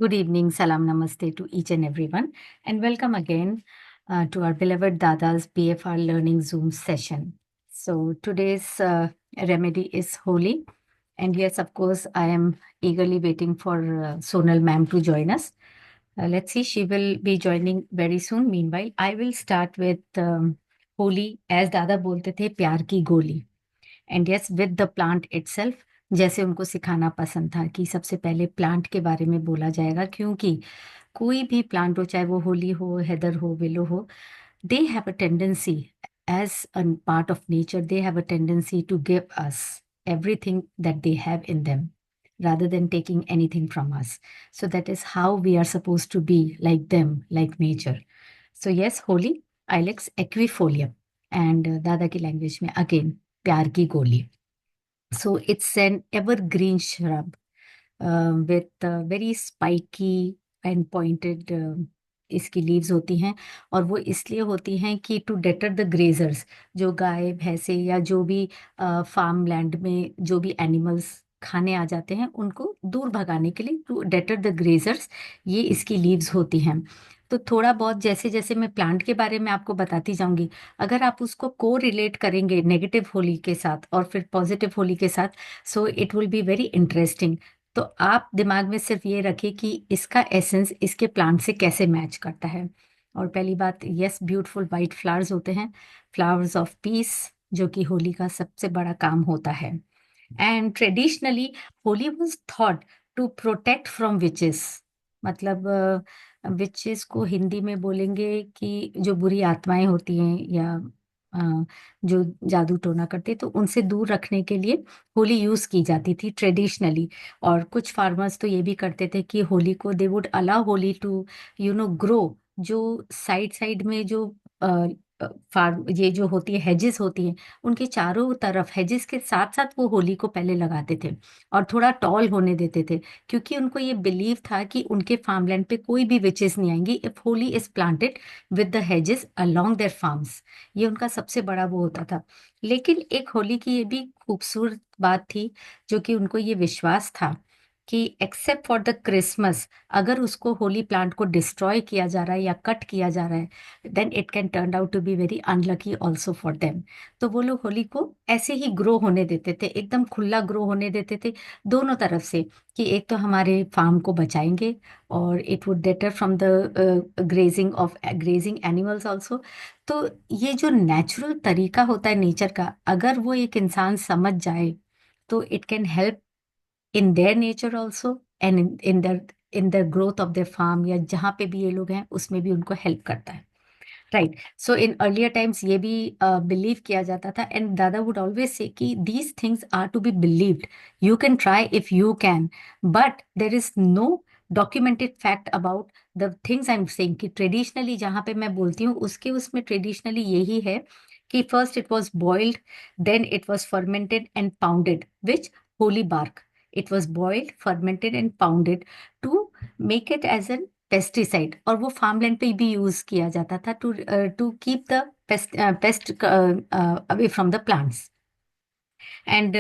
Good evening, salam namaste to each and everyone, and welcome again to our beloved Dada's BFR Learning Zoom session. So, today's remedy is holy, and yes, of course, I am eagerly waiting for Sonal ma'am to join us. Let's see, she will be joining very soon. Meanwhile, I will start with holy, as Dada bolte the, प्यार की गोली. And yes with the plant itself, जैसे उनको सिखाना पसंद था कि सबसे पहले प्लांट के बारे में बोला जाएगा, क्योंकि कोई भी प्लांट हो, चाहे वो होली हो, हेदर हो, विलो हो, दे have a tendency as a part of nature, they have a tendency to give us everything that they have in them rather than taking anything from us. So that is how we are supposed to be like them, like nature. So yes, holy, ilex equifolium, and Dada की language में again प्यार की गोली. So it's an evergreen shrub with very spiky and pointed इसकी leaves होती हैं, और वो इसलिए होती हैं कि टू डेटर द ग्रेजर्स, जो गाय भैंसे या जो भी फार्म लैंड में जो भी एनिमल्स खाने आ जाते हैं उनको दूर भगाने के लिए, टू डेटर द ग्रेजर्स, ये इसकी लीव्स होती हैं. तो थोड़ा बहुत जैसे जैसे मैं प्लांट के बारे में आपको बताती जाऊंगी, अगर आप उसको को रिलेट करेंगे नेगेटिव होली के साथ और फिर पॉजिटिव होली के साथ, so it will be very interesting. तो आप दिमाग में सिर्फ ये रखिए कि इसका एसेंस इसके प्लांट से कैसे मैच करता है. और पहली बात, यस, ब्यूटीफुल वाइट फ्लावर्स होते हैं, फ्लावर्स ऑफ पीस, जो कि होली का सबसे बड़ा काम होता है. And traditionally holly was thought to protect from witches. मतलब विचेस को हिंदी में बोलेंगे कि जो बुरी आत्माएं होती हैं या अ, जो जादू टोना करते, तो उनसे दूर रखने के लिए होली यूज की जाती थी ट्रेडिशनली. और कुछ फार्मर्स तो ये भी करते थे कि होली को they would allow holly to grow. जो साइड साइड में जो फार्म, ये जो होती है हेजेस होती हैं, उनके चारों तरफ हेजेस के साथ साथ वो होली को पहले लगाते थे और थोड़ा टॉल होने देते थे, क्योंकि उनको ये बिलीव था कि उनके फार्मलैंड पे कोई भी विचेस नहीं आएंगी if holly is planted with the hedges along their farms. ये उनका सबसे बड़ा वो होता था. लेकिन एक होली की ये भी खूबसूरत बात थी, जो कि उनको ये विश्वास था कि एक्सेप्ट फॉर द क्रिसमस, अगर उसको होली प्लांट को डिस्ट्रॉय किया जा रहा है या कट किया जा रहा है, then it can turn out to be very unlucky also for them. तो वो लोग होली को ऐसे ही ग्रो होने देते थे, एकदम खुला ग्रो होने देते थे दोनों तरफ से, कि एक तो हमारे फार्म को बचाएंगे और it would debtor from the grazing animals also. तो ये जो नेचुरल तरीका होता है नेचर का, अगर वो एक इंसान समझ जाए, तो it can help in their nature also, and in the growth of their farm, या जहाँ पे भी ये लोग हैं उसमें भी उनको हेल्प करता है. Right. So in earlier times ये भी बिलीव किया जाता था, एंड दादा वुड ऑलवेज से कि these things are to be believed. You can try if you can, but there is no documented fact about the things I am saying. कि traditionally जहाँ पे मैं बोलती हूँ उसके उसमें ट्रेडिशनली यही है कि first it was boiled, then it was fermented and pounded which holly bark. It was boiled, fermented and pounded to make it as an pesticide, और वो फार्मलैंड पे भी यूज किया जाता था to keep the pest away from the plants. And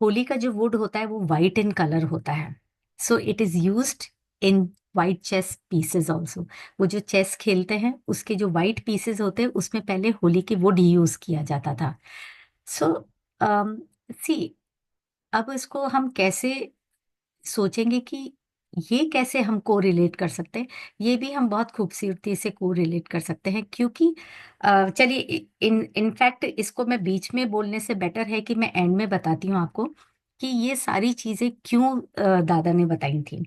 holly का जो would होता है वो वाइट इन कलर होता है. So it is used in white chess pieces also. वो जो चेस खेलते हैं उसके जो वाइट पीसेस होते हैं उसमें पहले होली की वुड यूज किया जाता था. सो सी, अब इसको हम कैसे सोचेंगे कि ये कैसे हम को रिलेट कर सकते हैं. ये भी हम बहुत खूबसूरती से को रिलेट कर सकते हैं, क्योंकि चलिए, इनफैक्ट इसको मैं बीच में बोलने से बेटर है कि मैं एंड में बताती हूँ आपको कि ये सारी चीजें क्यों दादा ने बताई थी.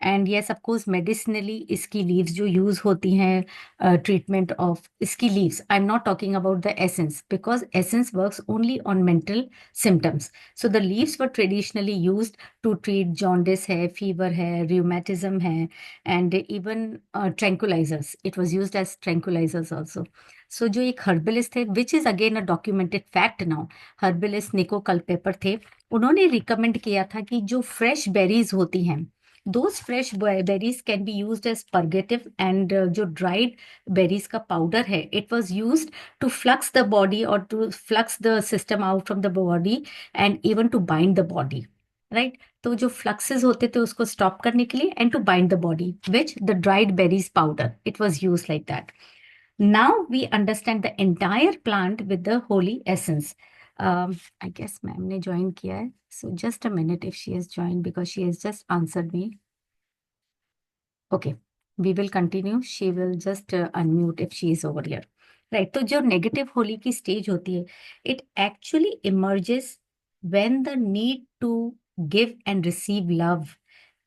And yes, of course, medicinally इसकी लीव्स जो यूज होती हैं ट्रीटमेंट ऑफ इसकी leaves, I am not talking about the essence, because essence works only on mental symptoms. So the leaves were traditionally used to treat jaundice है, fever है, rheumatism है, and even tranquillisers. It was used as tranquillisers also. So जो एक herbalist थे, which is again a documented fact now, herbalist निको कल्पेपर थे, उन्होंने recommend किया था कि जो फ्रेश बेरीज होती हैं, those fresh berries can be used as purgative, and जो ड्राइड बेरीज का पाउडर है, it was used to flux the body और to flux the system out from the body, and even to bind the body. Right. तो जो fluxes होते थे उसको stop करने के लिए, and to bind the body which the dried berries powder, it was use like that. Now we understand the entire plant with the holy essence. I guess ma'am ने join किया है. So just a minute if she has joined, because she has just answered me. Okay, we will continue. She will just unmute if she is over here. Right. तो जो negative Holi की stage होती है, it actually emerges when the need to give and receive love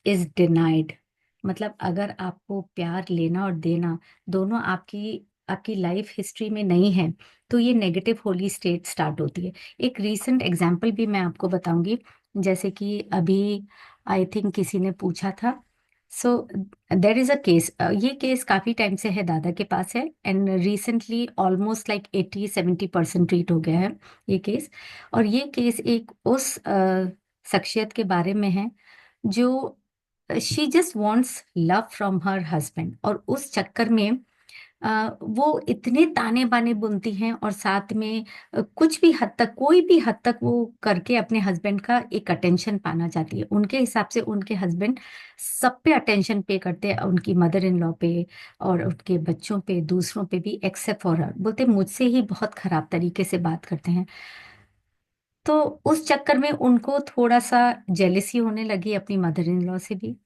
is denied. मतलब अगर आपको प्यार लेना और देना दोनों आपकी आपकी लाइफ हिस्ट्री में नहीं है, तो ये नेगेटिव होली स्टेट स्टार्ट होती है. एक रीसेंट एग्जांपल भी मैं आपको बताऊंगी. जैसे कि अभी आई थिंक किसी ने पूछा था. सो देर इज अ केस, ये केस काफी टाइम से है, दादा के पास है, and recently almost like 80-70% treat हो गया है ये केस. और ये केस एक उस शख्सियत के बारे में है जो she just wants love from her husband, और उस चक्कर में वो इतने ताने बाने बुनती हैं, और साथ में कुछ भी हद तक, कोई भी हद तक वो करके अपने हस्बैंड का एक अटेंशन पाना चाहती है. उनके हिसाब से उनके हस्बैंड सब पे अटेंशन पे करते हैं, उनकी मदर इन लॉ पे और उनके बच्चों पे, दूसरों पे भी, एक्सेप्ट फॉर हर. बोलते मुझसे ही बहुत खराब तरीके से बात करते हैं. तो उस चक्कर में उनको थोड़ा सा जेलिसी होने लगी अपनी मदर इन लॉ से भी,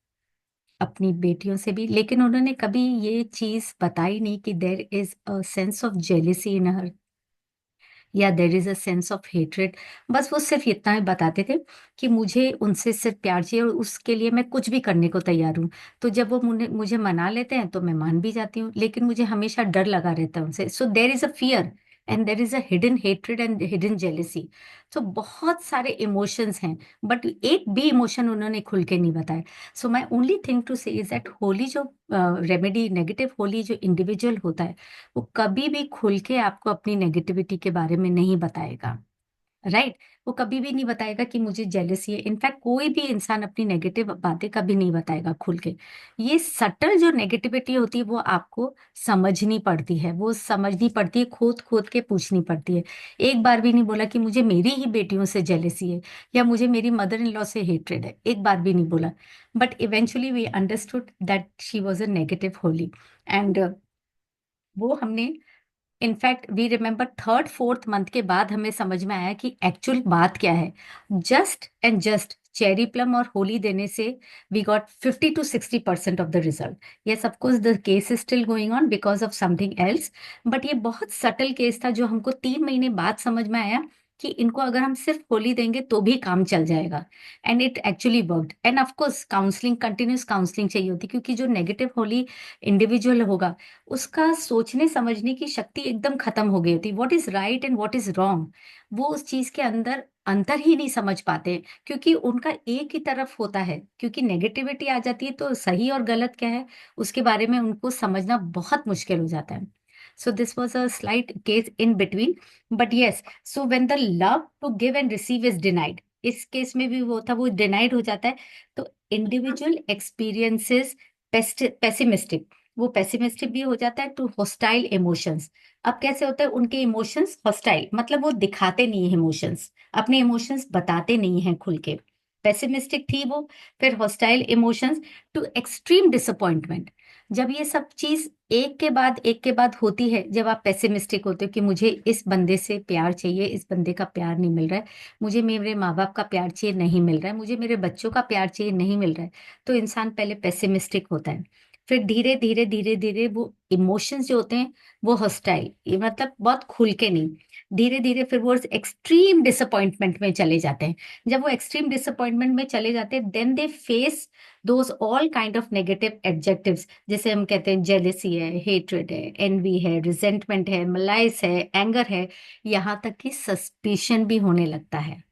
अपनी बेटियों से भी. लेकिन उन्होंने कभी ये चीज बताई नहीं कि there is a sense of jealousy in her, या there is a sense of hatred. बस वो सिर्फ इतना ही बताते थे कि मुझे उनसे सिर्फ प्यार चाहिए, और उसके लिए मैं कुछ भी करने को तैयार हूँ. तो जब वो मुझे मुझे मना लेते हैं तो मैं मान भी जाती हूँ, लेकिन मुझे हमेशा डर लगा रहता है उनसे. So there is a fear, and there is a hidden hatred and hidden jealousy. तो बहुत सारे इमोशंस हैं, बट एक भी इमोशन उन्होंने खुल के नहीं बताया. सो माई ओनली थिंग टू से इज दैट होली जो रेमेडी, नेगेटिव होली जो इंडिविजुअल होता है, वो कभी भी खुल के आपको अपनी नेगेटिविटी के बारे में नहीं बताएगा. राइट. वो कभी भी नहीं बताएगा कि मुझे जेलसी है. इनफैक्ट कोई भी इंसान अपनी नेगेटिव बातें कभी नहीं बताएगा खुल के. ये सटल जो नेगेटिविटी होती है वो आपको समझनी पड़ती है, वो समझनी पड़ती है, खोद खोद के पूछनी पड़ती है. एक बार भी नहीं बोला कि मुझे मेरी ही बेटियों से जेलसी है, या मुझे मेरी मदर इन लॉ से हेट्रेड है. एक बार भी नहीं बोला. But eventually we understood that she was a negative holly. And वो हमने, in fact we remember third fourth month के बाद हमें समझ में आया कि एक्चुअल बात क्या है. Just and just cherry plum और होली देने से we got 50-60% of the result. Yes, of course the case is still going on because of something else. But ये बहुत सटल केस था जो हमको 3 महीने बाद समझ में आया कि इनको अगर हम सिर्फ होली देंगे तो भी काम चल जाएगा. And it actually worked. End of course counselling, continuous counselling चाहिए होती, क्योंकि जो नेगेटिव होली इंडिविजुअल होगा उसका सोचने समझने की शक्ति एकदम खत्म हो गई होती. What is right and what is wrong, वो उस चीज के अंदर अंतर ही नहीं समझ पाते, क्योंकि उनका एक ही तरफ होता है. क्योंकि नेगेटिविटी आ जाती है तो सही और गलत क्या है उसके बारे में उनको समझना बहुत मुश्किल हो जाता है. So this was a slight case in between. But yes, so when the love to give and receive is denied, इस केस में भी वो था, वो डिनाइड हो जाता है. तो इंडिविजुअल एक्सपीरियंसेस पेसिमिस्टिक, वो पेसिमिस्टिक भी हो जाता है टू हॉस्टाइल इमोशंस. अब कैसे होता है, उनके इमोशंस हॉस्टाइल, मतलब वो दिखाते नहीं है इमोशंस, अपने इमोशंस बताते नहीं हैं खुल के. पेसिमिस्टिक थी वो. फिर hostile emotions to extreme disappointment. जब ये सब चीज एक के बाद होती है, जब आप पेसिमिस्टिक होते हो कि मुझे इस बंदे से प्यार चाहिए, इस बंदे का प्यार नहीं मिल रहा है, मुझे मेरे माँ बाप का प्यार चाहिए, नहीं मिल रहा है, मुझे मेरे बच्चों का प्यार चाहिए, नहीं मिल रहा है, तो इंसान पहले पेसिमिस्टिक होता है. फिर धीरे धीरे धीरे धीरे वो इमोशंस जो होते हैं वो हॉस्टाइल, ये मतलब बहुत खुल के नहीं, धीरे धीरे फिर वो एक्सट्रीम डिसअपॉइंटमेंट में चले जाते हैं. जब वो एक्सट्रीम डिसअपॉइंटमेंट में चले जाते हैं, then they face those all kind of negative adjectives. जैसे हम कहते हैं जेलेसी है, हेट्रेड है, एनवी है, रिजेंटमेंट है, मलाइस है, एंगर है, यहाँ तक कि सस्पिशन भी होने लगता है,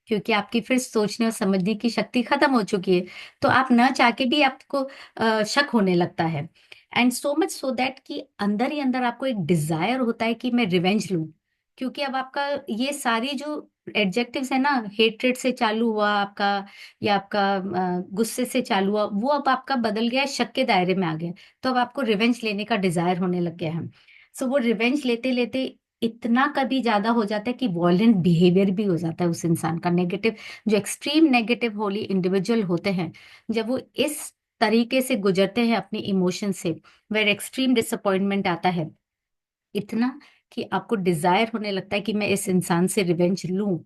क्योंकि आपकी फिर सोचने और समझने की शक्ति खत्म हो चुकी है. तो आप न चाह के भी आपको शक होने लगता है. And so much so that कि अंदर ही अंदर आपको एक डिजायर होता है कि मैं रिवेंज लूं. क्योंकि अब आपका ये सारी जो एडजेक्टिव्स है ना, हेट्रेड से चालू हुआ आपका, या आपका गुस्से से चालू हुआ, वो अब आपका बदल गया है, शक के दायरे में आ गया. तो अब आपको रिवेंज लेने का डिजायर होने लग गया है. सो वो रिवेंज लेते लेते इतना कभी ज्यादा हो जाता है कि वॉयलेंट बिहेवियर भी हो जाता है उस इंसान का। नेगेटिव, जो एक्सट्रीम नेगेटिव होली इंडिविजुअल होते हैं, जब वो इस तरीके से गुजरते हैं अपनी इमोशन से, वेर एक्सट्रीम डिसअपॉइंटमेंट आता है, इतना कि आपको डिजायर होने लगता है कि मैं इस इंसान से रिवेंज लूं,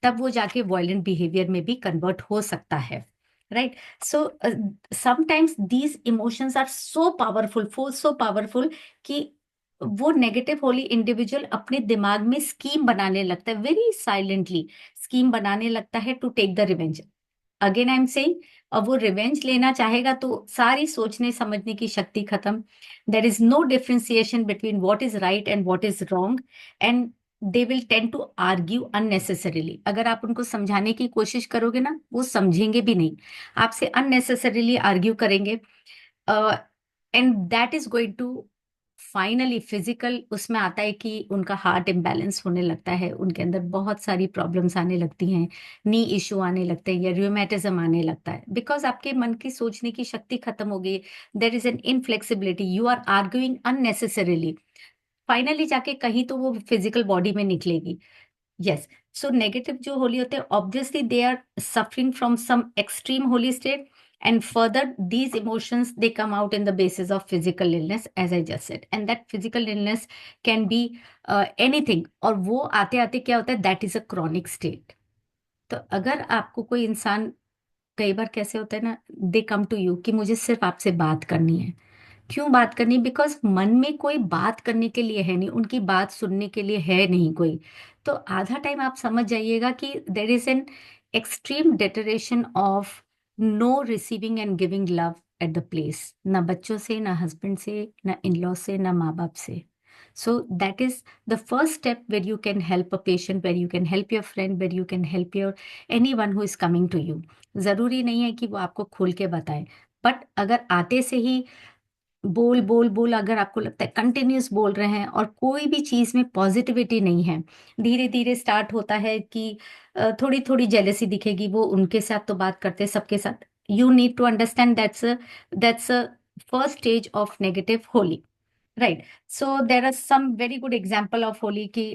तब वो जाके वॉयलेंट बिहेवियर में भी कन्वर्ट हो सकता है। Right. So sometimes these emotions are so powerful कि वो नेगेटिव होली इंडिविजुअल अपने दिमाग में स्कीम बनाने लगता है, वेरी साइलेंटली स्कीम बनाने लगता है to take the revenge. Again I am saying, अब वो रिवेंज लेना चाहेगा तो सारी सोचने समझने की शक्ति खत्म। There is no differentiation between what is right and what is wrong, and they will tend to argue unnecessarily. अगर आप उनको समझाने की कोशिश करोगे ना, वो समझेंगे भी नहीं, आपसे अननेसेसरीली आर्ग्यू करेंगे। And that is going to finally physical, उसमें आता है कि उनका हार्ट इम्बैलेंस होने लगता है, उनके अंदर बहुत सारी प्रॉब्लम्स आने लगती हैं, नी इश्यू आने लगते हैं या र्यूमेटिज्म आने लगता है, बिकॉज आपके मन की सोचने की शक्ति खत्म हो गई। There is an inflexibility, you are arguing unnecessarily. Finally जाके कहीं तो वो फिजिकल बॉडी में निकलेगी। यस। सो नेगेटिव जो होली होते हैं, obviously they are suffering from some extreme holly state, and further these emotions they come out in the basis of physical illness, as I just said, and that physical illness can be anything, और वो आते आते क्या होता है, that is a chronic state। तो अगर आपको कोई इंसान, कई बार कैसे होता है ना, दे कम टू यू कि मुझे सिर्फ आपसे बात करनी है। क्यों बात करनी? बिकॉज मन में कोई बात करने के लिए है नहीं, उनकी बात सुनने के लिए है नहीं कोई। तो आधा टाइम आप समझ जाइएगा कि there is an extreme deterioration of no receiving and giving love at the place, ना बच्चों से, ना हस्बैंड से, ना इन लॉ से, ना माँ बाप से। So that is the first step where you can help a patient, where you can help your friend, where you can help your anyone who is coming to you. जरूरी नहीं है कि वो आपको खोल के बताए, बट अगर आते से ही बोल बोल बोल, अगर आपको लगता है कंटिन्यूस बोल रहे हैं और कोई भी चीज में पॉजिटिविटी नहीं है, धीरे धीरे स्टार्ट होता है कि थोड़ी थोड़ी जेलेसी दिखेगी, वो उनके साथ तो बात करते हैं सबके साथ। You need to understand that's a first stage of negative holly. Right. So there are some very good example of holly की,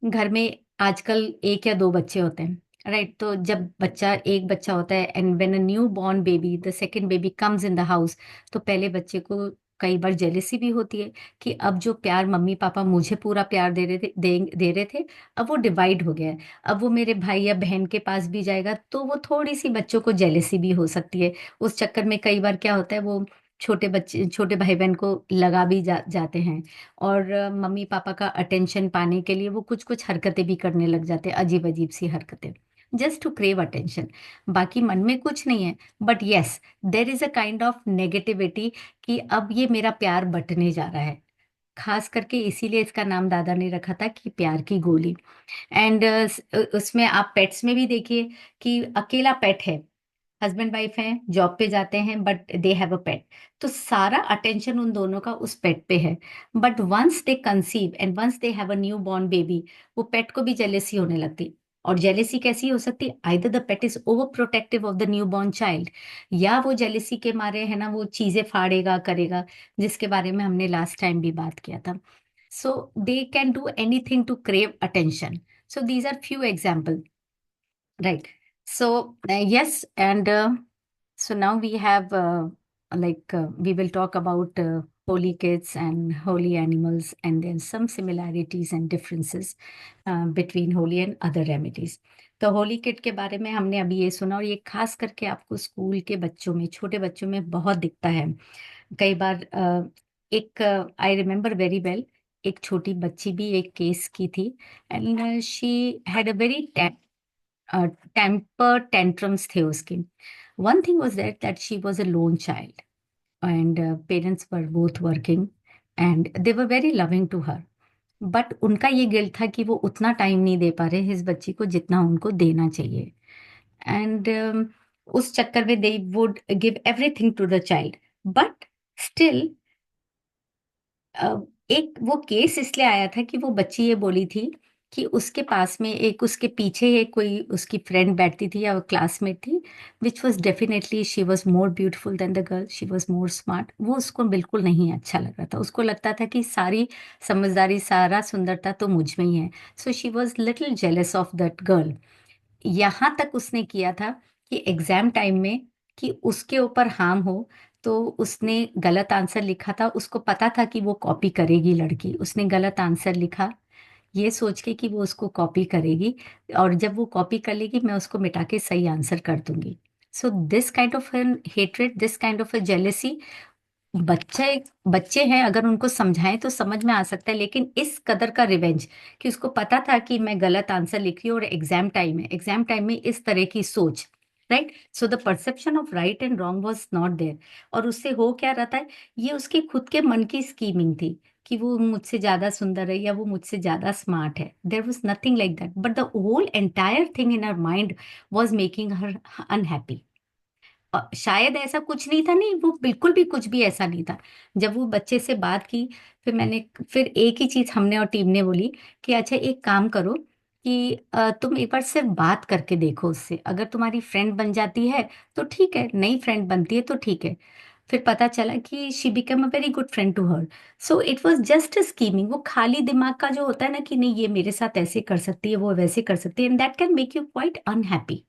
घर में आजकल एक या दो बच्चे होते हैं। राइट। तो जब बच्चा, एक बच्चा होता है, and when a newborn baby, the second baby comes in the house, तो पहले बच्चे को कई बार जेलेसी भी होती है कि अब जो प्यार मम्मी पापा मुझे पूरा प्यार दे रहे थे, अब वो डिवाइड हो गया है। अब वो मेरे भाई या बहन के पास भी जाएगा तो वो थोड़ी सी बच्चों को जेलेसी भी हो सकती है। उस चक्कर में कई बार क्या होता है, वो छोटे बच्चे, छोटे भाई बहन को लगा भी जाते हैं, और मम्मी पापा का अटेंशन पाने के लिए वो कुछ कुछ हरकतें भी करने लग जाते हैं, अजीब अजीब सी हरकतें, जस्ट टू क्रेव अटेंशन। बाकी मन में कुछ नहीं है, but yes, there is a kind of negativity कि अब ये मेरा प्यार बंटने जा रहा है। खास करके इसीलिए इसका नाम दादा ने रखा था कि प्यार की गोली। एंड उसमें आप पेट्स में भी देखिए कि अकेला पेट है, हस्बैंड वाइफ हैं, जॉब पे जाते हैं, बट दे हैव अ पेट, तो सारा अटेंशन उन दोनों का उस पेट पे है। But once they conceive and once they have a newborn baby, वो पेट को भी जेलेसी होने लगती। और जेलेसी कैसी हो सकती? Either the pet is over protective of the new born child, या वो जेलेसी के मारे है ना, वो चीजें फाड़ेगा करेगा, जिसके बारे में हमने लास्ट टाइम भी बात किया था। So they can do anything to crave attention. So these are few example. Right. So, yes, and so now we have we will talk about holy kids and holy animals, and then some similarities and differences between holy and other remedies. तो Holi kit के बारे में हमने अभी ये सुना, और ये खास करके आपको स्कूल के बच्चों में, छोटे बच्चों में बहुत दिखता है। कई बार एक, आई रिमेम्बर वेरी वेल, एक छोटी बच्ची भी एक केस की थी, and she had a very temper tantrums थे उसके। One thing was that she was a lone child, and parents were both working, and they were very loving to her. But उनका ये गिल्ट था कि वो उतना टाइम नहीं दे पा रहे इस बच्ची को जितना उनको देना चाहिए। एंड उस चक्कर में they would give everything to the child, but still एक वो केस इसलिए आया था कि वो बच्ची ये बोली थी कि उसके पास में एक उसके पीछे एक कोई उसकी फ्रेंड बैठती थी या क्लासमेट थी, which was definitely she was more beautiful than the girl, she was more smart. वो उसको बिल्कुल नहीं अच्छा लग रहा था, उसको लगता था कि सारी समझदारी, सारा सुंदरता तो मुझ में ही है। So she was little jealous of that girl. यहाँ तक उसने किया था कि एग्जाम टाइम में कि उसके ऊपर हार्म हो, तो उसने गलत आंसर लिखा था। उसको पता था कि वो कॉपी करेगी लड़की, उसने गलत आंसर लिखा ये सोच के कि वो उसको कॉपी करेगी, और जब वो कॉपी कर लेगी मैं उसको मिटा के सही आंसर कर दूंगी। So this kind of an hatred, this kind of a jealousy, बच्चे बच्चे हैं, अगर उनको समझाएं तो समझ में आ सकता है, लेकिन इस कदर का रिवेंज कि उसको पता था कि मैं गलत आंसर लिख रही हूँ और एग्जाम टाइम में इस तरह की सोच, right. So the perception of right and wrong was not there. और उससे हो क्या रहता है, ये उसके खुद के मन की स्कीमिंग थी कि वो मुझसे ज्यादा सुंदर है या वो मुझसे ज्यादा स्मार्ट है। There was nothing like that, but the whole entire thing in her mind was making her unhappy. शायद ऐसा कुछ नहीं था, नहीं वो बिल्कुल भी कुछ भी ऐसा नहीं था। जब वो बच्चे से बात की, फिर एक ही चीज हमने और टीम ने बोली कि अच्छा एक काम करो कि तुम एक बार सिर्फ बात करके देखो उससे, अगर तुम्हारी फ्रेंड बन जाती है तो ठीक है, नई फ्रेंड बनती है तो ठीक है। फिर पता चला कि she become a very good friend to her. So it was just a scheming, वो खाली दिमाग का जो होता है ना कि नहीं ये मेरे साथ ऐसे कर सकती है, वो वैसे कर सकती है, and that can make you quite unhappy,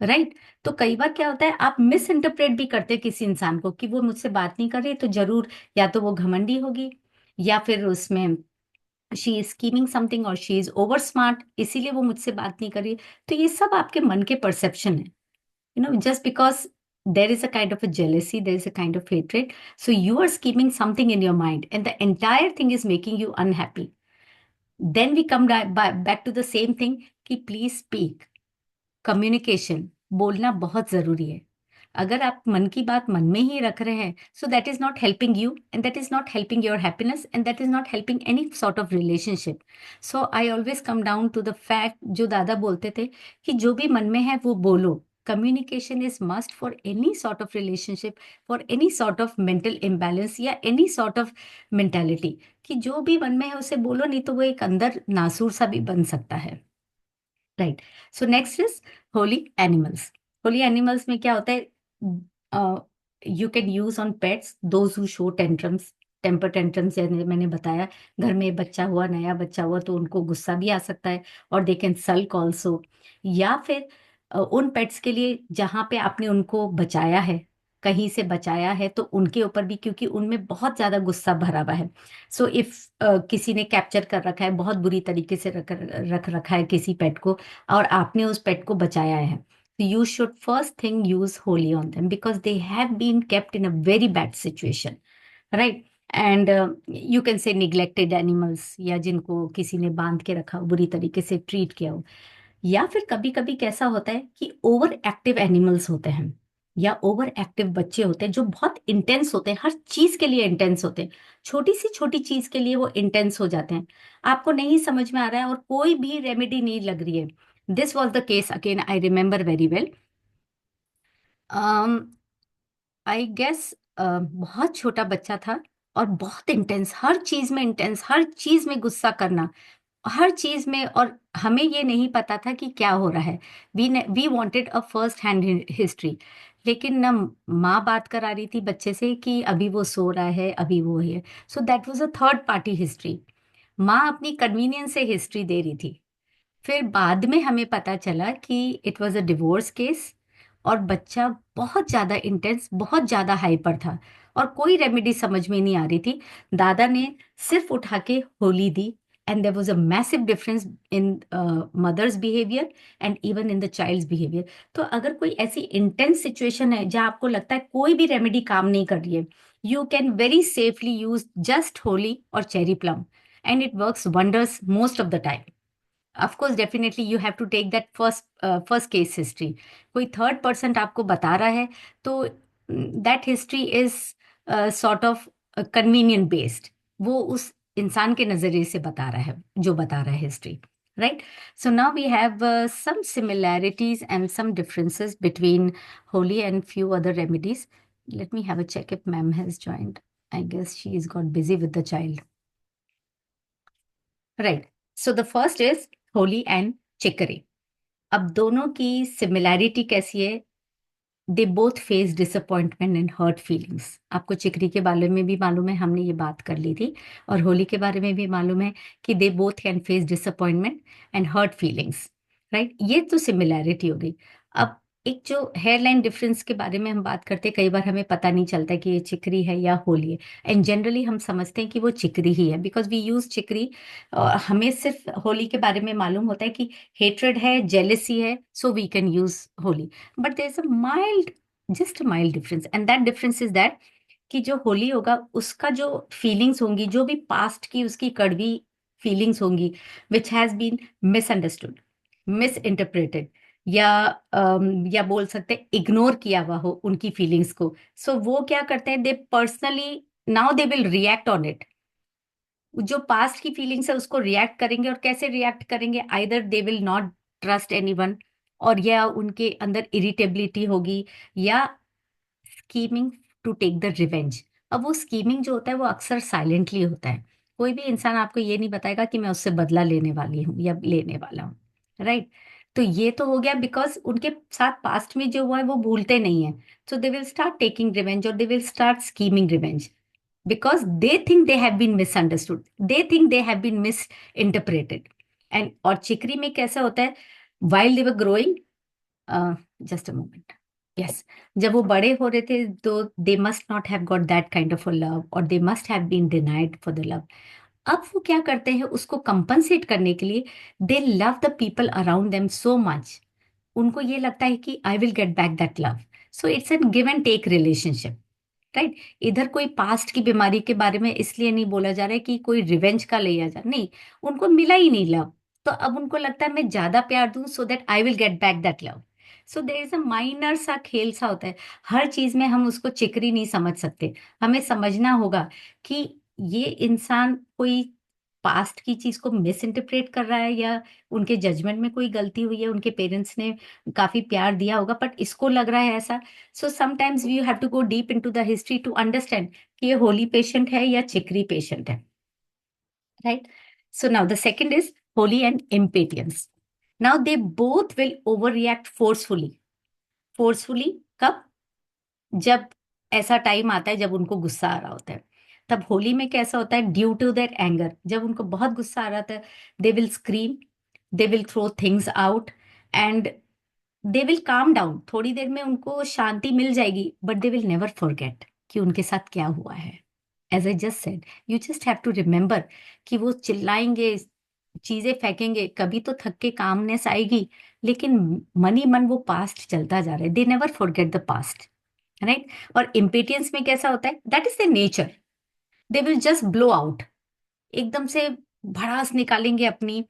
right. तो कई बार क्या होता है, आप मिस इंटरप्रेट भी करते हैं किसी इंसान को कि वो मुझसे बात नहीं कर रही तो जरूर या तो वो घमंडी होगी, या फिर उसमें शी इज स्कीमिंग समथिंग, और शी इज ओवर स्मार्ट, इसीलिए वो मुझसे बात नहीं कर रही। तो ये सब आपके मन के परसेप्शन है, just because there is a kind of a jealousy, there is a kind of hatred, so you are scheming something in your mind and the entire thing is making you unhappy. Then we come back to the same thing कि please speak, communication, बोलना बहुत जरूरी है। अगर आप मन की बात मन में ही रख रहे हैं, so that is not helping you and that is not helping your happiness and that is not helping any sort of relationship. So I always come down to the fact, जो दादा बोलते थे कि जो भी मन में है वो बोलो। Communication is must for any sort of relationship, for any sort of mental imbalance या एनी सॉर्ट ऑफ मेंटालिटी, कि जो भी मन में है उसे बोलो, नहीं तो वो एक अंदर नासूर सा भी बन सकता है, right. So next is holly animals. Holly animals में क्या होता है, you can use on pets those who show tantrums, temper tantrums, जैसे मैंने बताया, घर में बच्चा हुआ, नया बच्चा हुआ तो उनको गुस्सा भी आ सकता है, और दे कैन सल्क ऑल्सो। या फिर उन पेट्स के लिए जहाँ पे आपने उनको बचाया है, कहीं से बचाया है, तो उनके ऊपर भी, क्योंकि उनमें बहुत ज्यादा गुस्सा भरा हुआ है। सो इफ किसी ने कैप्चर कर रखा है, बहुत बुरी तरीके से रख रखा है किसी पेट को, और आपने उस पेट को बचाया है, तो you should first thing use holly on them because they have been kept in a very bad situation, right. And you can say neglected animals, या जिनको किसी ने बांध के रखा हो, बुरी तरीके से ट्रीट किया हो। या फिर कभी कभी कैसा होता है कि ओवर एक्टिव एनिमल्स होते हैं, या ओवर एक्टिव बच्चे होते हैं जो बहुत इंटेंस होते हैं, हर चीज के लिए इंटेंस होते हैं, छोटी सी छोटी चीज के लिए वो इंटेंस हो जाते हैं। आपको नहीं समझ में आ रहा है और कोई भी रेमेडी नहीं लग रही है। This was the case again, I remember very well. I guess बहुत छोटा बच्चा था, और बहुत इंटेंस, हर चीज में इंटेंस, हर चीज में गुस्सा करना, हर चीज में। और हमें ये नहीं पता था कि क्या हो रहा है, we wanted a first hand history. लेकिन ना, माँ बात करा रही थी बच्चे से कि अभी वो सो रहा है, अभी वो है, so that was a third party history. माँ अपनी कन्वीनियंस से हिस्ट्री दे रही थी। फिर बाद में हमें पता चला कि it was a divorce case, और बच्चा बहुत ज्यादा इंटेंस, बहुत ज्यादा हाइपर था, और कोई रेमेडी समझ में नहीं आ रही थी। दादा ने सिर्फ उठा के होली दी, and there was a massive difference in mother's behaviour and even in the child's behaviour. तो अगर कोई ऐसी इंटेंस सिचुएशन है जहां आपको लगता है कोई भी रेमेडी काम नहीं कर रही है, you can very safely use just holly और cherry plum, and it works wonders most of the time. Of course definitely you have to take that first case history. कोई थर्ड पर्सन आपको बता रहा है तो that history is sort of convenient based, वो उस इंसान के नजरिए से बता रहा है जो बता रहा है history, right? So now we have some similarities and some differences between holy and few other remedies. Let me have a check if ma'am has joined. I guess she is got busy with the child. Right. So the first is holly and chicory. अब दोनों की similarity कैसी है? They both face disappointment and hurt feelings. आपको chicory के बारे में भी मालूम है, हमने ये बात कर ली थी। और होली के बारे में भी मालूम है कि they both can face disappointment and hurt feelings. Right, ये तो सिमिलैरिटी हो गई। अब एक जो हेयरलाइन डिफरेंस के बारे में हम बात करते हैं, कई बार हमें पता नहीं चलता कि ये चिकरी है या होली है। एंड जनरली हम समझते हैं कि वो चिकरी ही है, बिकॉज वी यूज चिकरी। हमें सिर्फ होली के बारे में मालूम होता है कि हेट्रेड है, जेलेसी है, so we can use holly. But there is a mild, just mild difference, and that difference is that कि जो होली होगा उसका जो फीलिंग्स होंगी, जो भी पास्ट की उसकी कड़वी फीलिंग्स होंगी, which has been misunderstood, misinterpreted, या या बोल सकते इग्नोर किया हुआ हो उनकी फीलिंग्स को। सो वो क्या करते हैं, they personally now they will react on it. जो पास्ट की फीलिंग्स है उसको रिएक्ट करेंगे, और कैसे रिएक्ट करेंगे? Either they will not trust anyone, और या उनके अंदर इरिटेबिलिटी होगी, या scheming to take the revenge. अब वो स्कीमिंग जो होता है वो अक्सर साइलेंटली होता है। कोई भी इंसान आपको ये नहीं बताएगा कि मैं उससे बदला लेने वाली हूँ या लेने वाला हूँ। राइट, तो ये तो हो गया बिकॉज उनके साथ पास्ट में जो हुआ है वो भूलते नहीं है। So they will start taking revenge, और they will start scheming revenge, because they think they have been misunderstood, they think they have been misinterpreted. And और चिकरी में कैसा होता है? while they were growing, just a moment, yes, जब वो बड़े हो रहे थे तो they must not have got that kind of a love, or they must have been denied for the love. अब वो क्या करते हैं उसको कंपनसेट करने के लिए? they love the people around them so much, उनको ये लगता है कि I will get back that love. So it's an give and take relationship. Right, इधर कोई पास्ट की बीमारी के बारे में इसलिए नहीं बोला जा रहा है कि कोई रिवेंज का लिया जा, नहीं, उनको मिला ही नहीं लव। तो अब उनको लगता है मैं ज्यादा प्यार दूं so that I will get back that love. So there is a minor सा खेल सा होता है। हर चीज में हम उसको चिकरी नहीं समझ सकते। हमें समझना होगा कि ये इंसान कोई पास्ट की चीज को मिस इंटरप्रेट कर रहा है, या उनके जजमेंट में कोई गलती हुई है, उनके पेरेंट्स ने काफी प्यार दिया होगा बट इसको लग रहा है ऐसा। So sometimes you have to go deep into the history to understand कि ये होली पेशेंट है या चिकरी पेशेंट है। Right, so now the second is holly and impatience. Now they both will overreact forcefully. Forcefully कब? जब ऐसा time आता है जब उनको गुस्सा आ रहा होता है। तब होली में कैसा होता है? ड्यू टू दैट एंगर, जब उनको बहुत गुस्सा आ रहा था, they will scream, they will throw things out, and they will calm down. थोड़ी देर में उनको शांति मिल जाएगी, but they will never forget कि उनके साथ क्या हुआ है। As I just said, you just have to remember कि वो चिल्लाएंगे, चीजें फेंकेंगे, कभी तो थक के कामनेस आएगी, लेकिन मन ही मन वो पास्ट चलता जा रहा है। They never forget the past. Right, और इम्पेटियंस में कैसा होता है? That is the nature, they will just blow out, एकदम से भड़ास निकालेंगे अपनी।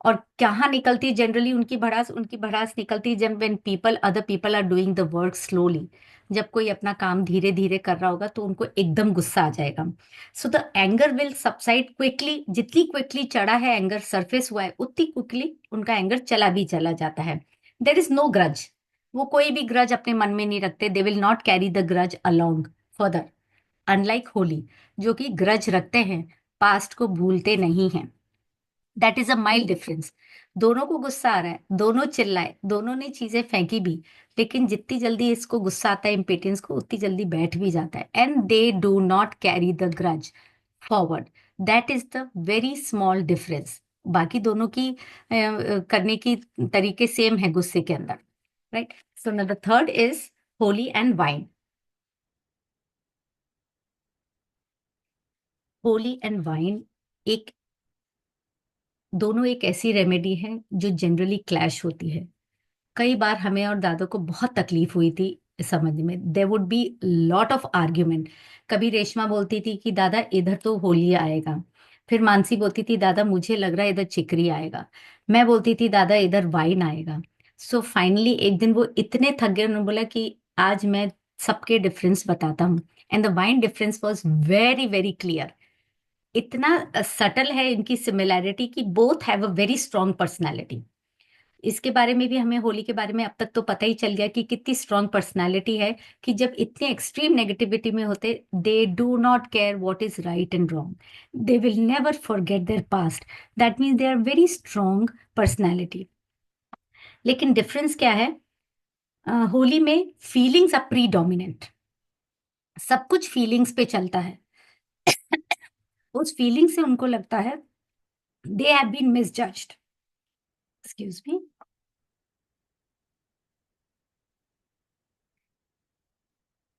और कहाँ निकलती है जनरली उनकी भड़ास? उनकी भड़ास निकलती है जब when people, other people are doing the work slowly. जब कोई अपना काम धीरे धीरे कर रहा होगा तो उनको एकदम गुस्सा आ जाएगा। So the anger will subside quickly. जितनी क्विकली चढ़ा है एंगर, सरफेस हुआ है, उतनी क्विकली उनका एंगर चला भी चला जाता है। देर इज नो ग्रज, वो कोई भी ग्रज अपने मन में नहीं रखते। दे will not carry the grudge along further, unlike Holi जो कि ग्रज रखते हैं, पास्ट को भूलते नहीं हैं। That is a mild difference. दोनों को गुस्सा आ रहा है, दोनों चिल्लाए, दोनों ने चीजें फेंकी भी, लेकिन जितनी जल्दी इसको गुस्सा आता है इम्पेटियंस को, उतनी जल्दी बैठ भी जाता है, and they do not carry the grudge forward. That is the very small difference. बाकी दोनों की करने की तरीके सेम है गुस्से के अंदर। Right, so the third is holly and wine. Holi and wine एक, दोनों एक ऐसी रेमेडी है जो जनरली क्लैश होती है। कई बार हमें और दादा को बहुत तकलीफ हुई थी समझ में। There would be lot of argument. कभी रेशमा बोलती थी कि दादा इधर तो होली आएगा, फिर मानसी बोलती थी दादा मुझे लग रहा है इधर चिकरी आएगा, मैं बोलती थी दादा इधर वाइन आएगा। सो फाइनली एक दिन वो इतने थक गए, उन्होंने बोला कि आज मैं सबके डिफरेंस बताता हूँ। And the wine difference was very very clear. इतना सटल है इनकी सिमिलैरिटी कि both have a very strong personality. इसके बारे में भी हमें होली के बारे में अब तक तो पता ही चल गया कि कितनी स्ट्रांग पर्सनालिटी है, कि जब इतने एक्सट्रीम नेगेटिविटी में होते, they do not care what is right and wrong, they will never forget their past. That means they are very strong personality. लेकिन डिफरेंस क्या है, होली में फीलिंग्स आर प्री डोमिनेंट, सब कुछ फीलिंग्स पे चलता है। उस फीलिंग से उनको लगता है they have been misjudged, excuse me,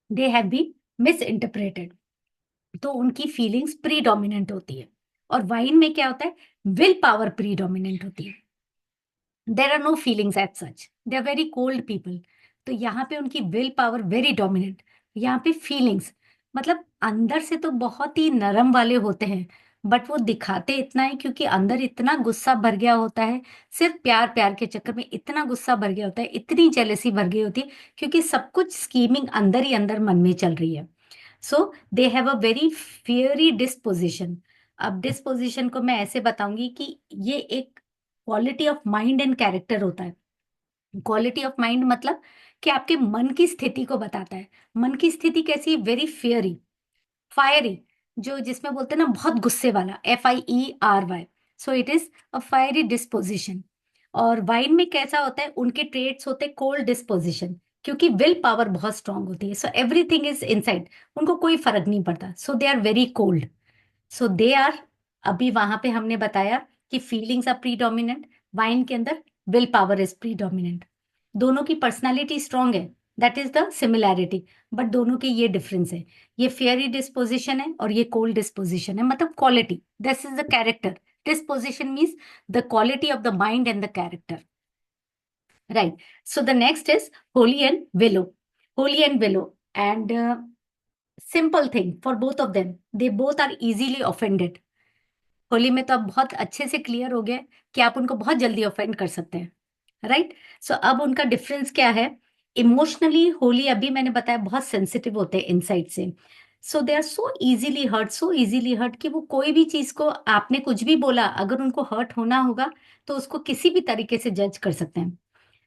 they have been misinterpreted. तो उनकी फीलिंग्स प्री डोमिनेंट होती है। और वाइन में क्या होता है, विल पावर प्री डोमिनेंट होती है। There are no feelings at such, they are very cold people. तो यहाँ पे उनकी विल पावर वेरी डोमिनेंट, यहाँ पे फीलिंग्स मतलब अंदर से तो बहुत ही नरम वाले होते हैं, बट वो दिखाते इतना है क्योंकि अंदर इतना गुस्सा भर गया होता है। सिर्फ प्यार प्यार के चक्कर में इतना गुस्सा भर गया होता है, इतनी जेलसी भर गई होती है, क्योंकि सब कुछ स्कीमिंग अंदर ही अंदर मन में चल रही है। So they have a very fiery disposition. अब डिस्पोजिशन को मैं ऐसे बताऊंगी कि ये एक quality of mind and character होता है। क्वालिटी ऑफ माइंड मतलब कि आपके मन की स्थिति को बताता है। मन की स्थिति कैसी, वेरी फियरी, फायरी, जो जिसमें बोलते हैं ना बहुत गुस्से वाला, FIERY। So it is a fiery disposition. और वाइन में कैसा होता है, उनके ट्रेट्स होते हैं कोल्ड डिस्पोजिशन, क्योंकि विल पावर बहुत स्ट्रांग होती है। सो एवरीथिंग इज इनसाइड, उनको कोई फर्क नहीं पड़ता। So they are very cold. So they are, अभी वहां पे हमने बताया कि फीलिंग्स आर प्रीडोमिनेंट, वाइन के अंदर विल पावर इज प्रीडोमिनेंट। दोनों की पर्सनालिटी स्ट्रांग है, that is the similarity. But दोनों के ये डिफरेंस है, ये फेयरी डिस्पोजिशन है और ये कोल्ड डिस्पोजिशन है, मतलब quality, this is the character. Disposition means the quality of the mind and the character, right? So the next is holly and willow. Holly and willow, and simple thing for both of them, they both are easily offended. Holly में तो अब बहुत अच्छे से clear हो गया कि आप उनको बहुत जल्दी ऑफेंड कर सकते हैं, राइट? सो अब उनका डिफरेंस क्या है, इमोशनली होली अभी मैंने बताया बहुत सेंसिटिव होते हैं इनसाइड से। So they are so easily hurt, so easily hurt कि वो कोई भी चीज को, आपने कुछ भी बोला, अगर उनको हर्ट होना होगा तो उसको किसी भी तरीके से जज कर सकते हैं।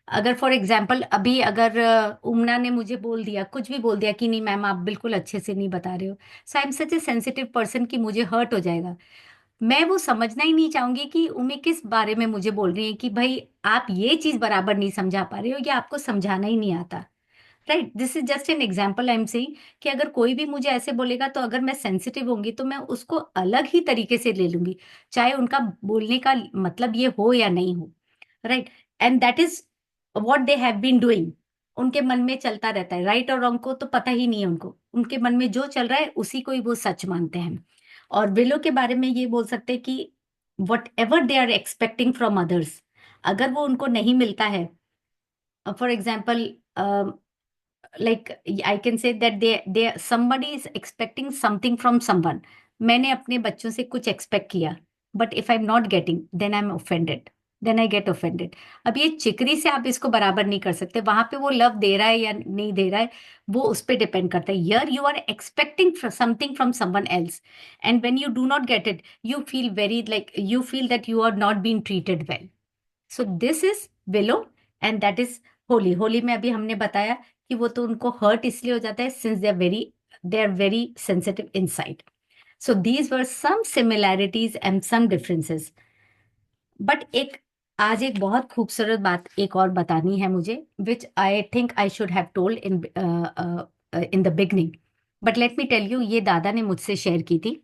अगर फॉर एग्जाम्पल अभी अगर उमना ने मुझे बोल दिया, कुछ भी बोल दिया कि नहीं मैम आप बिल्कुल अच्छे से नहीं बता रहे हो, so I am such a sensitive person कि मुझे हर्ट हो जाएगा। मैं वो समझना ही नहीं चाहूंगी कि उम्मी किस बारे में मुझे बोल रही है, कि भाई आप ये चीज बराबर नहीं समझा पा रहे हो या आपको समझाना ही नहीं आता, right? This is just an example I am saying, कि अगर कोई भी मुझे ऐसे बोलेगा तो अगर मैं सेंसिटिव होंगी तो मैं उसको अलग ही तरीके से ले लूंगी, चाहे उनका बोलने का मतलब ये हो या नहीं हो, right? And that is what they have been doing. उनके मन में चलता रहता है, राइट और रॉन्ग को तो पता ही नहीं है उनको, उनके मन में जो चल रहा है उसी को ही वो सच मानते हैं। और विलो के बारे में ये बोल सकते हैं कि whatever they are expecting from others, अगर वो उनको नहीं मिलता है, for example, like I can say that they somebody is expecting something from someone। मैंने अपने बच्चों से कुछ एक्सपेक्ट किया, but if I am not getting then I am offended, then I get offended. अब ये चिकरी से आप इसको बराबर नहीं कर सकते, वहां पे वो लव दे रहा है या नहीं दे रहा है वो उस पर डिपेंड करता है। Yeah you are expecting something from someone else, and when you do not get it you feel very like you feel that you are not being treated well. So this is willow and that is holly. Holly में अभी हमने बताया कि वो तो उनको hurt इसलिए हो जाता है since they are very sensitive inside. So these were some similarities and some differences. But एक, आज एक बहुत खूबसूरत बात एक और बतानी है मुझे, which I think I should have told in the beginning, but let me tell you, ये दादा ने मुझसे शेयर की थी।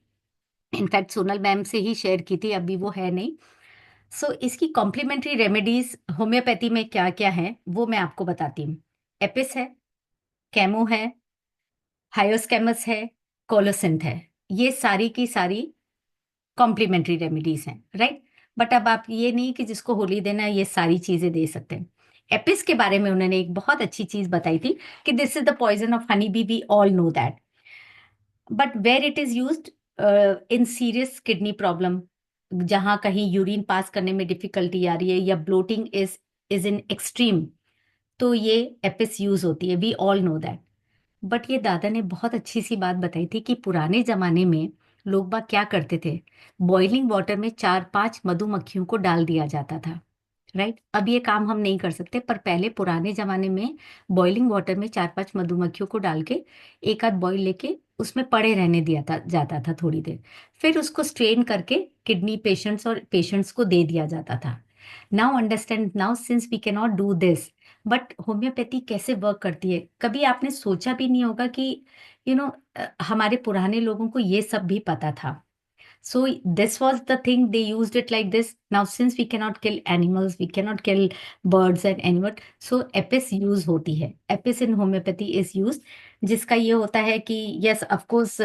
इनफैक्ट सोनल मैम से ही शेयर की थी, अभी वो है नहीं। सो इसकी कॉम्प्लीमेंट्री रेमेडीज होम्योपैथी में क्या क्या है वो मैं आपको बताती हूँ। एपिस है, कैमो है, हायोस्कैमस है, कोलोसिंथ है, ये सारी की सारी कॉम्प्लीमेंट्री रेमेडीज हैं, राइट? बट अब आप ये नहीं कि जिसको होली देना है ये सारी चीजें दे सकते हैं। एपिस के बारे में उन्होंने एक बहुत अच्छी चीज बताई थी कि this is the poison of honey bee, we all know that, but where it is used in serious kidney problem, जहां कहीं यूरिन पास करने में डिफिकल्टी आ रही है या ब्लोटिंग इज इन एक्सट्रीम, तो ये एपिस यूज होती है, वी ऑल नो दैट। बट ये दादा ने बहुत अच्छी सी बात बताई थी कि पुराने जमाने में लोग बाग क्या करते थे, बॉइलिंग वाटर में 4-5 मधुमक्खियों को डाल दिया जाता था, राइट। अब ये काम हम नहीं कर सकते, पर पहले पुराने जमाने में बॉइलिंग वाटर में 4-5 मधुमक्खियों को डाल के एक आध बॉईल लेके उसमें पड़े रहने दिया था जाता था थोड़ी देर। फिर उसको स्ट्रेन करके किडनी पेशेंट्स और पेशेंट्स को दे दिया जाता था। Now understand, now since we cannot do this दिस, बट होम्योपैथी कैसे वर्क करती है, कभी आपने सोचा भी नहीं होगा कि यू you नो हमारे पुराने लोगों को ये सब भी पता था। So this was the thing, they used it like this. Now since we cannot kill animals, we cannot kill birds and animal, so Apis use होती है। Apis in homeopathy is use, जिसका ये होता है कि यस ऑफ कोर्स,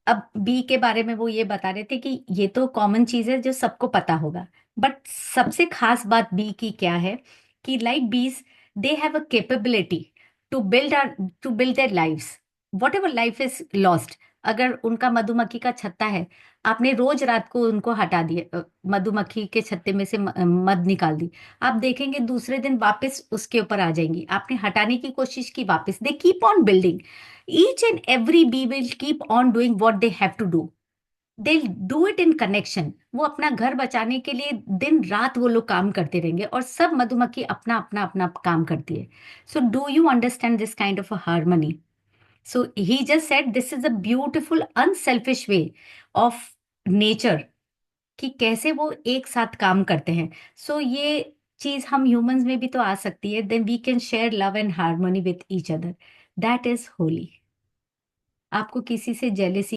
अब B के बारे में वो ये बता रहे थे कि ये तो कॉमन चीज है जो सबको पता होगा, बट सबसे खास बात बी की क्या है कि like bees, they have a capability to build or to build their lives, whatever life is lost. अगर उनका मधुमक्खी का छत्ता है, आपने रोज रात को उनको हटा दिया, मधुमक्खी के छत्ते में से मध निकाल दी, आप देखेंगे दूसरे दिन वापस उसके ऊपर आ जाएंगी। आपने हटाने की कोशिश की, वापस they keep on building. Each and every bee will keep on doing what they have to do. They'll do it in connection. वो अपना घर बचाने के लिए दिन रात वो लोग काम करते रहेंगे, और सब मधुमक्खी अपना अपना अपना काम करती है। So do you understand this kind of a harmony? So he just said this is a beautiful unselfish way of nature, कि कैसे वो एक साथ काम करते हैं। सो ये चीज हम ह्यूमंस में भी तो आ सकती है, then we can share love and harmony with each other. That is Holi. आपको किसी से जेलेसी